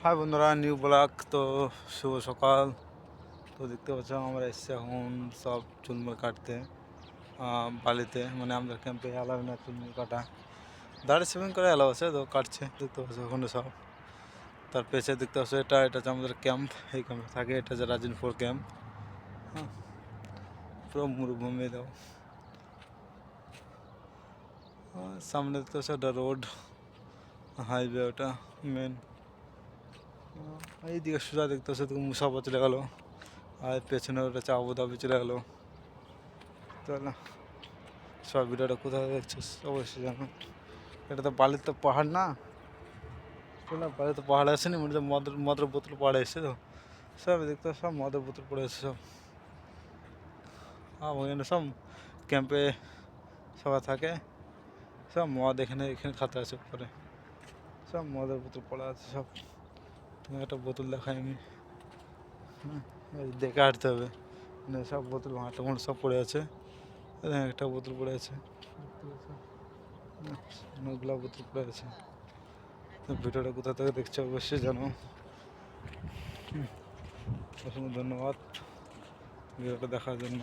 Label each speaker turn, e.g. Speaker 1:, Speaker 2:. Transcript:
Speaker 1: High বন্ধুরা, new blog. তো শুভ সকাল। তো দেখতে পাচ্ছ আমরা এসছি এখন সব চুলমুল কাটতে বালিতে, মানে আমাদের ক্যাম্পে অ্যালাউ না চুলমুল কাটা। দাঁড়িয়ে সেভিং করে অ্যালাউ আছে, তো কাটছে দেখতে পাচ্ছ ওখানে সব। তার পেছে দেখতে পাচ্ছ এটা হচ্ছে আমাদের ক্যাম্প। এই ক্যাম্পে থাকে, এটা হচ্ছে রাজিনপুর ক্যাম্প। হ্যাঁ, পুরো মরুভূমি দাও। সামনে দেখতে পাচ্ছ একটা রোড, হাইওয়ে, ওটা মেন। এইদিকে সোজা দেখতে পাচ্ছ মুসাফা চলে গেলো, আর পেছনে ওটা হচ্ছে আবুধাবি চলে গেলো। তাহলে সব ভিডিওটা কোথায় দেখছিস অবশ্যই জানো। এটা তো বালির তো পাহাড় না, না বালির তো পাহাড় আসেনি, মনে হচ্ছে মদের বোতল পাহাড়ে এসে তো সব দেখতে সব মদের বোতল পড়ে এসে সব। আর ওখানে সব ক্যাম্পে সবাই থাকে, সব মদ এখানে এখানে খাতে আছে উপরে, সব মদের বোতল পড়ে আছে সব। তুমি একটা বোতল দেখাই আমি, হ্যাঁ দেখে হাঁটতে হবে, মানে সব বোতল ভাঁটা মোট সব পড়ে আছে। একটা বোতল পড়ে আছে, অনেকগুলো বোতল পড়ে আছে। ভিডিওটা কোথা থেকে দেখছো অবশ্যই জানো। অসংখ্য ধন্যবাদ ভিডিওটা দেখার জন্য।